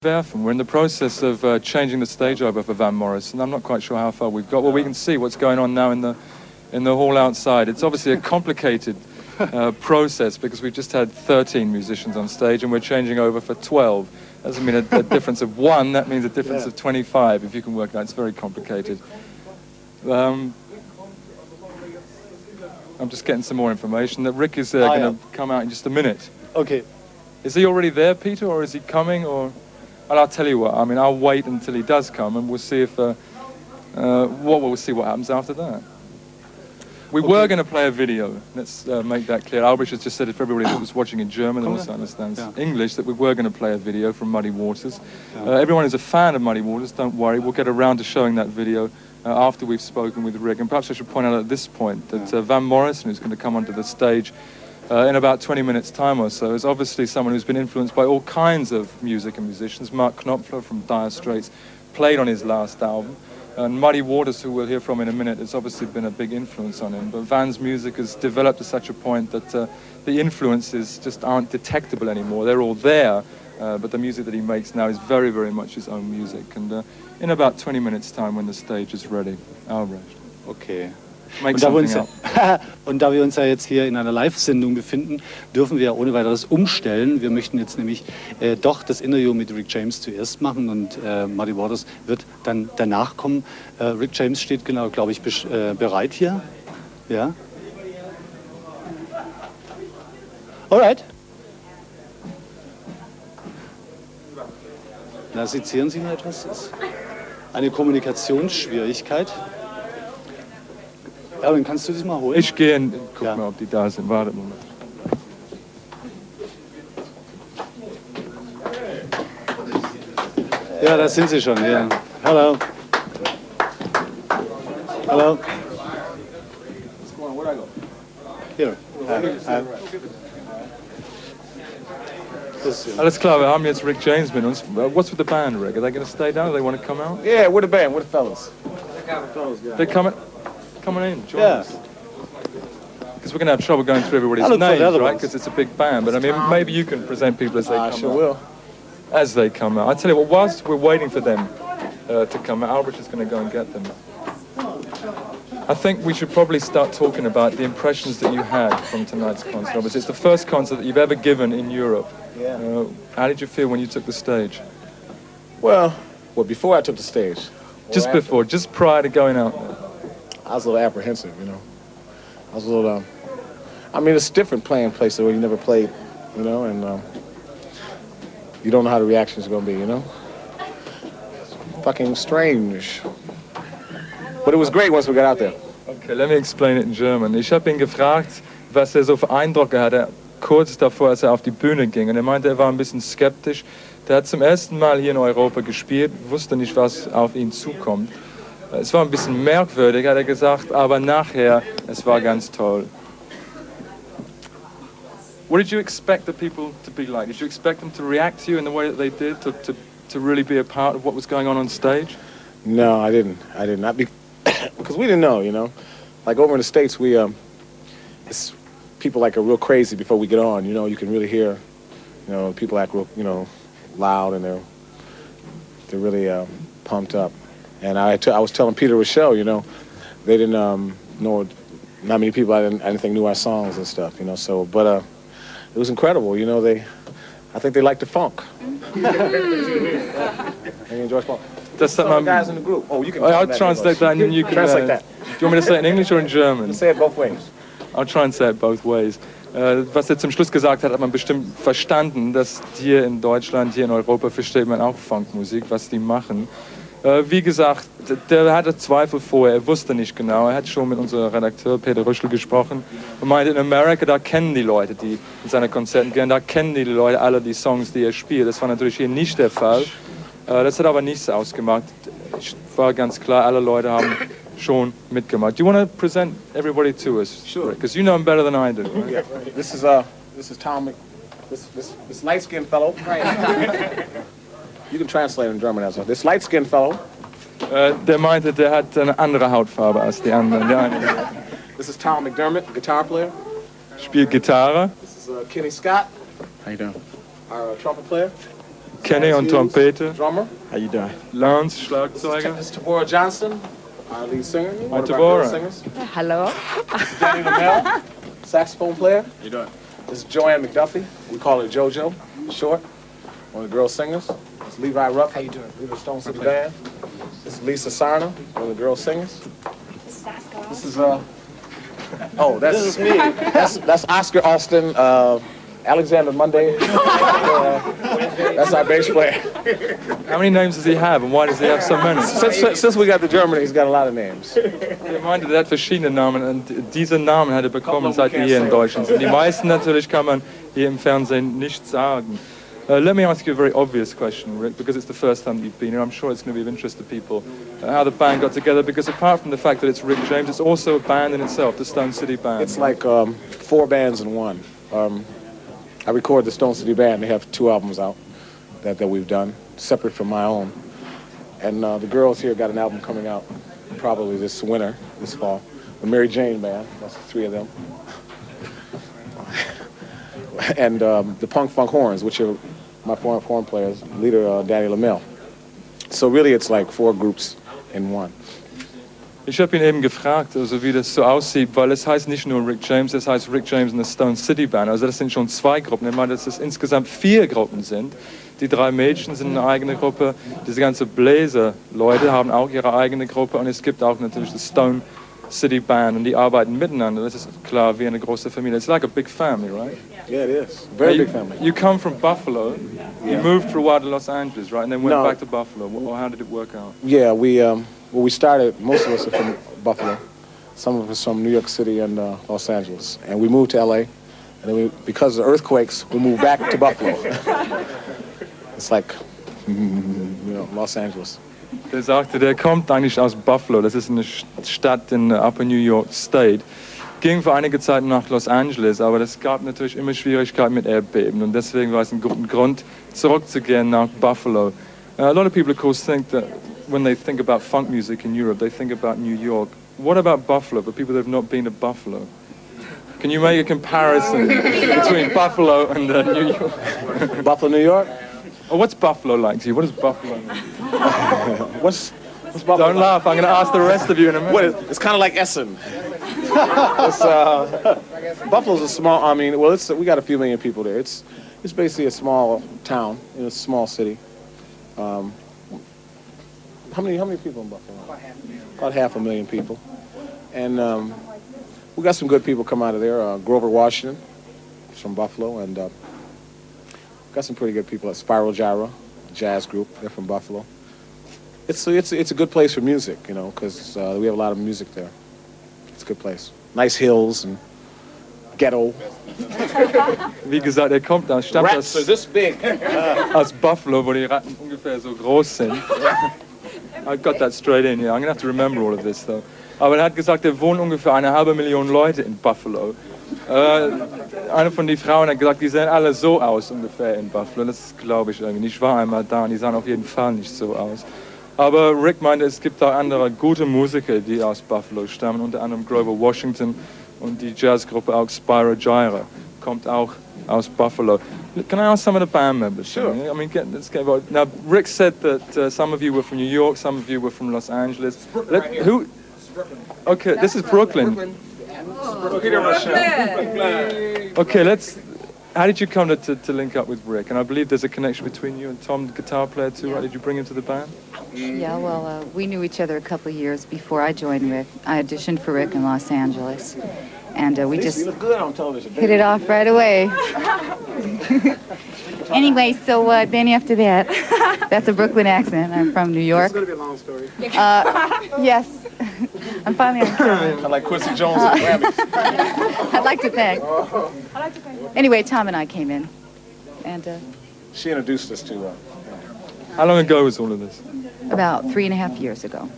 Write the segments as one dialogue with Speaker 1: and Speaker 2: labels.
Speaker 1: werfen. We're in the process of changing the stage over for Van Morrison. I'm not quite sure how far we've got. Well, we can see what's going on now in the hall outside. It's obviously a complicated process because we've just had 13 musicians on stage and we're changing over for 12. Doesn't mean a difference of 1, that means a difference of 25, if you can work it out. It's very complicated. I'm just getting some more information that Rick is going to come out in just a minute.
Speaker 2: Okay.
Speaker 1: Is he already there, Peter, or is he coming? Or well, I'll tell you what. I mean, I'll wait until he does come, and we'll see if we'll see what happens after that. We were going to play a video. Let's make that clear. Albrecht has just said it for everybody that was watching in German and also understands English that we were going to play a video from Muddy Waters. Everyone who's a fan of Muddy Waters, don't worry. We'll get around to showing that video after we've spoken with Rick. And perhaps I should point out at this point that Van Morrison, who's going to come onto the stage in about 20 minutes' time or so, is obviously someone who's been influenced by all kinds of music and musicians. Mark Knopfler from Dire Straits played on his last album. And Muddy Waters, who we'll hear from in a minute, has obviously been a big influence on him. But Van's music has developed to such a point that the influences just aren't detectable anymore. They're all there, but the music that he makes now is very, very much his own music. And in about 20 minutes' time, when the stage is ready, Albrecht.
Speaker 2: Okay.
Speaker 1: Make something up.
Speaker 2: Und da wir uns ja jetzt hier in einer Live-Sendung befinden, dürfen wir ja ohne weiteres umstellen. Wir möchten jetzt nämlich doch das Interview mit Rick James zuerst machen und Muddy Waters wird dann danach kommen. Rick James steht genau, glaube ich, bereit hier. Ja. Alright. Na, sezieren Sie mal etwas. Das ist eine Kommunikationsschwierigkeit. Ja, dann kannst du dich mal holen.
Speaker 1: Ich gehe und guck mal, ob die da sind. Warte einen Moment.
Speaker 2: Ja, da sind sie schon. Ja. Hallo. Hallo. Hier.
Speaker 1: Alles klar, wir haben jetzt Rick James mit uns. What's with the band, Rick? Are they going to stay down? Do they want to come out?
Speaker 3: Yeah, we're the band. We're the fellas.
Speaker 1: They're coming in, join us. Because we're going to have trouble going through everybody's names, right? Because it's a big band. But I mean, maybe you can present people as they come out.
Speaker 3: I sure will.
Speaker 1: As they come out. I tell you what, whilst we're waiting for them to come out, Albrecht is going to go and get them. I think we should probably start talking about the impressions that you had from tonight's concert. Obviously, it's the first concert that you've ever given in Europe.
Speaker 3: Yeah.
Speaker 1: How did you feel when you took the stage?
Speaker 3: Well, before I took the stage.
Speaker 1: Just before, just prior to going out there.
Speaker 3: I was a little apprehensive, you know. I was a little, I mean, it's different playing places where you never played, you know, and you don't know how the reaction's going to be, you know. Fucking strange. But it was great once we got out there.
Speaker 1: Okay, let me explain it in German. Ich habe ihn gefragt, was so für Eindrücke hatte, kurz davor, als auf die Bühne ging. Und er meinte, war ein bisschen skeptisch. Der hat zum ersten Mal hier in Europa gespielt, wusste nicht, was auf ihn zukommt. Es war ein bisschen merkwürdig, hat gesagt, aber nachher, es war ganz toll. What did you expect the people to be like? Did you expect them to react to you in the way that they did, to really be a part of what was going on stage?
Speaker 3: No, I didn't. I did not, because we didn't know, you know. Like over in the States, it's people like are real crazy before we get on, you know. You can really hear, you know, people act real, you know, loud and they're really pumped up. And I was telling Peter Rochelle, you know, they didn't know, not many people I didn't think knew our songs and stuff, you know. So, but it was incredible, you know. I think they liked the funk. They enjoy funk.
Speaker 1: Some
Speaker 3: of the guys in the group. Oh, you can.
Speaker 1: I'll translate that, and then you can
Speaker 3: translate that.
Speaker 1: Do you want me to say it in English or in German?
Speaker 3: Say it both ways.
Speaker 1: I'll try and say it both ways. Was er zum Schluss gesagt hat, hat man bestimmt verstanden, dass hier in Deutschland, hier in Europa versteht man auch Funkmusik, was die machen. Wie gesagt, der hatte Zweifel vorher, er wusste nicht genau. Er hat schon mit unserem Redakteur Peter Rüschel gesprochen und meinte, in Amerika, da kennen die Leute, die in seine Konzerten gehen, da kennen die Leute alle die Songs, die er spielt. Das war natürlich hier nicht der Fall. Das hat aber nichts ausgemacht. War ganz klar, alle Leute haben schon mitgemacht. Do you want to present everybody to us?
Speaker 3: Sure.
Speaker 1: Because you know him better than I do. Right?
Speaker 3: Yeah. This is Tom, this light-skinned fellow. You can translate in German as well. This light-skinned fellow.
Speaker 1: Der meinte, der hat eine andere Hautfarbe als die anderen.
Speaker 3: This is Tom McDermott, guitar player.
Speaker 1: Spielt Gitarre.
Speaker 3: This is Kenny Scott.
Speaker 4: How you doing?
Speaker 3: Our trumpet player.
Speaker 1: Kenny on Trompete.
Speaker 3: Drummer.
Speaker 4: How you doing?
Speaker 1: Lance, Schlagzeuger.
Speaker 3: This is Tabora Johnson, our lead singer.
Speaker 1: Hi,
Speaker 3: One of our girl
Speaker 1: Tabora.
Speaker 3: singers.
Speaker 5: Hello.
Speaker 3: Danny Lamel, saxophone player. How you doing? This is Joanne McDuffie. We call her JoJo, short. One of the girl singers. This is Levi Rupp. How you doing? Leader of Stone City Band. This is Lisa Sarna, one of the girl singers. This is oh, that's me. That's Oscar Austin, Alexander Monday. That's our bass player.
Speaker 1: How many names does he have and why does he have so many?
Speaker 3: Since we got to Germany, he's got a lot of names.
Speaker 1: Ich meinte, der hat verschiedene Namen und diese Namen hat er bekommen, seit wir hier in Deutschland sind. Die meisten natürlich kann man hier im Fernsehen nicht sagen. Let me ask you a very obvious question, Rick, because it's the first time you've been here. I'm sure it's going to be of interest to people how the band got together, because apart from the fact that it's Rick James, it's also a band in itself, the Stone City Band.
Speaker 3: It's like 4 bands in one. I record the Stone City Band. They have 2 albums out that we've done, separate from my own. And the girls here got an album coming out probably this winter, this fall. The Mary Jane Band, that's the 3 of them. And the Punk Funk Horns, which are my foreign horn players, leader Danny Lamel. So really it's like 4 groups in one.
Speaker 1: Ich habe ihn eben gefragt, also wie das so aussieht, weil es heißt nicht nur Rick James, es heißt Rick James and the Stone City Band. Also das sind schon 2 Gruppen. Ich meine, dass es insgesamt 4 Gruppen sind. Die 3 Mädchen sind eine eigene Gruppe. Diese ganze Bläser-Leute haben auch ihre eigene Gruppe. Und es gibt auch natürlich die Stone City Band und die arbeiten miteinander. Das ist klar wie eine große Familie. It's like a big family, right?
Speaker 3: Yeah, it is. Very big family.
Speaker 1: You come from Buffalo.
Speaker 3: Yeah.
Speaker 1: You moved for a while to Los Angeles, right? And then went
Speaker 3: No.
Speaker 1: back to Buffalo. Or how did it work out?
Speaker 3: Yeah, we started, most of us are from Buffalo. Some of us from New York City and Los Angeles. And we moved to LA. And then because of the earthquakes, we moved back to Buffalo. It's like, Los Angeles.
Speaker 1: Der sagte, der kommt eigentlich aus Buffalo. Das ist eine Stadt in Upper New York State. Ging für einige Zeit nach Los Angeles, aber es gab natürlich immer Schwierigkeiten mit Erdbeben. Und deswegen war es ein guter Grund, zurückzugehen nach Buffalo. A lot of people, of course, think that when they think about funk music in Europe, they think about New York. What about Buffalo, for people that have not been to Buffalo? Can you make a comparison between Buffalo and New York?
Speaker 3: Buffalo, New York?
Speaker 1: Oh, what's Buffalo like to you? What does Buffalo mean?
Speaker 3: What's Buffalo?
Speaker 1: Don't laugh, I'm going to ask the rest of you in a minute.
Speaker 3: It's kind of like Essen. Buffalo's a small, we got a few million people there. It's basically a small town, a small city. How many people in Buffalo? About half a million people. And we got some good people come out of there. Grover Washington is from Buffalo, and got some pretty good people at Spiral Gyra, a jazz group. They're from Buffalo. It's a good place for music, because we have a lot of music there. It's a good place. Nice hills and ghetto.
Speaker 1: Wie gesagt, er stammt
Speaker 3: Rats are this big.
Speaker 1: aus Buffalo, wo die Ratten ungefähr so groß sind. I got that straight in, yeah. I'm going to have to remember all of this, though. Aber er hat gesagt, er wohnen ungefähr 500.000 Leute in Buffalo. Eine von den Frauen hat gesagt, die sehen alle so aus ungefähr in Buffalo. Das glaube ich irgendwie nicht. Ich war einmal da und die sahen auf jeden Fall nicht so aus. Aber Rick meinte, es gibt auch andere gute Musiker, die aus Buffalo stammen, unter anderem Grover Washington und die Jazzgruppe auch Spyro Gyra kommt auch aus Buffalo. Can I ask some of the band members?
Speaker 3: Sure.
Speaker 1: I mean, let's get about. Now, Rick said that some of you were from New York, some of you were from Los Angeles. Who? Okay, this is Brooklyn. Okay, how did you come to link up with Rick? And I believe there's a connection between you and Tom, the guitar player too, right? Did you bring him to the band?
Speaker 5: Yeah, well, we knew each other a couple of years before I joined Rick. I auditioned for Rick in Los Angeles. And we just
Speaker 3: You look good on television.
Speaker 5: hit it off right away. Anyway, so then after that, that's a Brooklyn accent. I'm from New York.
Speaker 3: It's going to be a long story.
Speaker 5: Yes, I'm finally on camera.
Speaker 3: Kind of like Quincy Jones and Grammys.
Speaker 5: I'd like to thank. Anyway, Tom and I came in. And
Speaker 3: She introduced us to
Speaker 1: How long ago was all of this?
Speaker 5: about 3.5 years ago.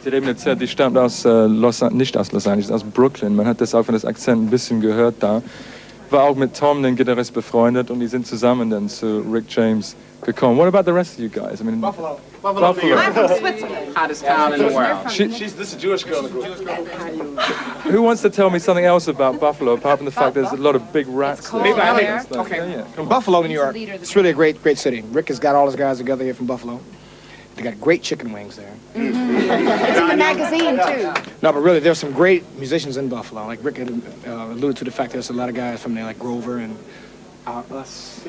Speaker 1: Sie hat eben erzählt, die stammt nicht aus Los Angeles, aus Brooklyn. Man hat das auch von das Akzent ein bisschen gehört da. war auch mit Tom, den Gitarrist, befreundet und die sind zusammen dann zu Rick James gekommen. What about the rest of you guys? I mean,
Speaker 3: Buffalo.
Speaker 4: I'm from Switzerland.
Speaker 6: Hottest town in the world.
Speaker 3: This is a Jewish girl in the group.
Speaker 1: Who wants to tell me something else about Buffalo, apart from the fact there's a lot of big rats there?
Speaker 4: cold there.
Speaker 6: Okay.
Speaker 1: Yeah, come on.
Speaker 6: Buffalo, New York. It's really a great city. Rick has got all his guys together here from Buffalo. They got great chicken wings there.
Speaker 4: It's in the magazine, too.
Speaker 6: No, but really, there's some great musicians in Buffalo. Like Rick had alluded to the fact there's a lot of guys from there, like Grover and us,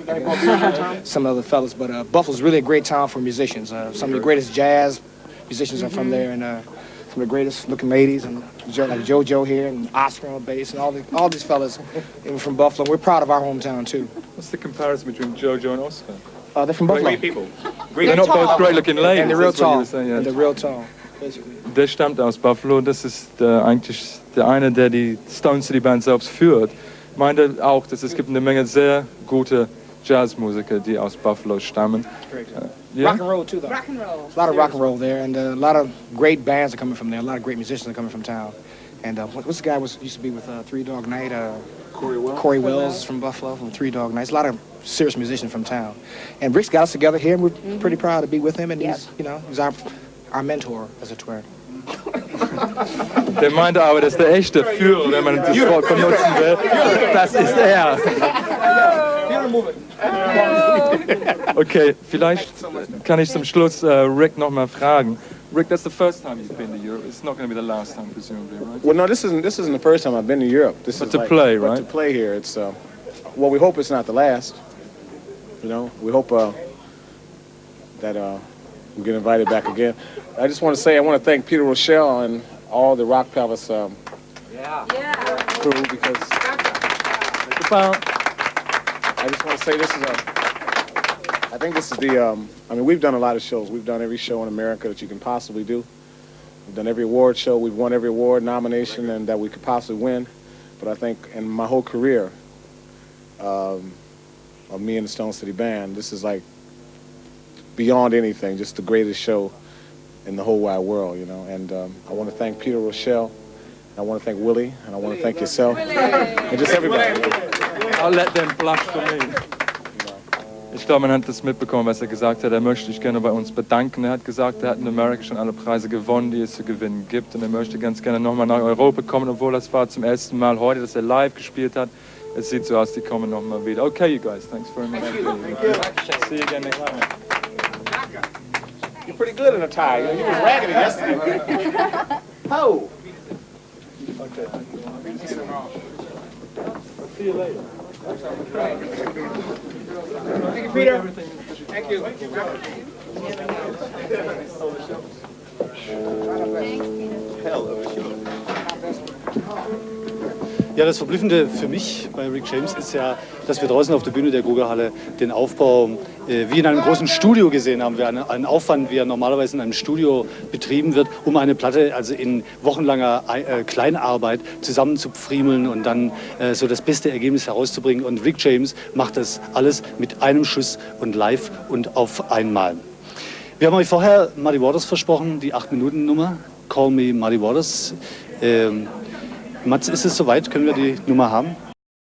Speaker 6: some other fellas. But Buffalo's really a great town for musicians. Some of the greatest jazz musicians are from there, and some of the greatest looking ladies, and like JoJo here, and Oscar on bass, and all these fellas from Buffalo. We're proud of our hometown too.
Speaker 1: What's the comparison between JoJo and Oscar?
Speaker 6: They're from Buffalo.
Speaker 3: Great people.
Speaker 1: They're not both great-looking ladies.
Speaker 6: And they're real
Speaker 1: that's what you
Speaker 6: tall.
Speaker 1: were saying, yeah.
Speaker 6: And they're real tall. Basically.
Speaker 1: Der stammt aus Buffalo, das ist eigentlich der eine, der die Stone City Band selbst führt. Meinte auch, dass es gibt eine Menge sehr gute Jazzmusiker, die aus Buffalo stammen. Yeah?
Speaker 6: Rock and roll too, though.
Speaker 4: Rock and roll.
Speaker 6: A lot of rock and roll there, and a lot of great bands are coming from there. A lot of great musicians are coming from town. And what's the guy used to be with Three Dog Night? Corey Wells from Buffalo, from Three Dog Nights. A lot of serious musicians from town. And Rick's got us together here, and we're pretty proud to be with him. And he's our mentor, as it were.
Speaker 1: Der meinte aber, dass der echte Führer, wenn man das Wort benutzen will, das ist er. Okay, vielleicht kann ich zum Schluss Rick noch mal fragen. Rick, that's the first time you've been to Europe. It's not going to be the last time, presumably, right?
Speaker 3: Well, no, this isn't the first time I've been to Europe. This
Speaker 1: But
Speaker 3: is
Speaker 1: to
Speaker 3: like,
Speaker 1: play,
Speaker 3: but
Speaker 1: right?
Speaker 3: to play here, it's well, we hope it's not the last. You know, we hope that we get invited back again. I just want to say I want to thank Peter Rochelle and all the Rock Palace crew because I just want to say I think this is I mean, we've done a lot of shows. We've done every show in America that you can possibly do. We've done every award show. We've won every award nomination and that we could possibly win. But I think in my whole career of me and the Stone City Band, this is like beyond anything, just the greatest show in the whole wide world, you know. And I want to thank Peter Rochelle. I want to thank Willie, and I want to thank yourself, and just everybody.
Speaker 1: I'll let them blush for me. Ich glaube, man hat das mitbekommen, was er gesagt hat. Er möchte sich gerne bei uns bedanken. Er hat gesagt, er hat in Amerika schon alle Preise gewonnen, die es zu gewinnen gibt. Und er möchte ganz gerne nochmal nach Europa kommen, obwohl das war zum ersten Mal heute, dass er live gespielt hat. Es sieht so aus, die kommen nochmal wieder. Okay, you guys, thanks very much. See you again next time.
Speaker 3: You're pretty good in a tie. You know, you was raggedy yesterday. Oh.
Speaker 1: Okay. I'll see you later.
Speaker 6: Thank you, Peter. Thank you.
Speaker 2: Ja, das Verblüffende für mich bei Rick James ist ja, dass wir draußen auf der Bühne der Goga-Halle den Aufbau wie in einem großen Studio gesehen haben. Wir einen Aufwand, wie er normalerweise in einem Studio betrieben wird, um eine Platte also in wochenlanger Kleinarbeit zusammenzupfriemeln und dann so das beste Ergebnis herauszubringen. Und Rick James macht das alles mit einem Schuss und live und auf einmal. Wir haben euch vorher Muddy Waters versprochen, die 8-Minuten-Nummer, Call Me Muddy Waters. Mats, ist es soweit? Können wir die Nummer haben?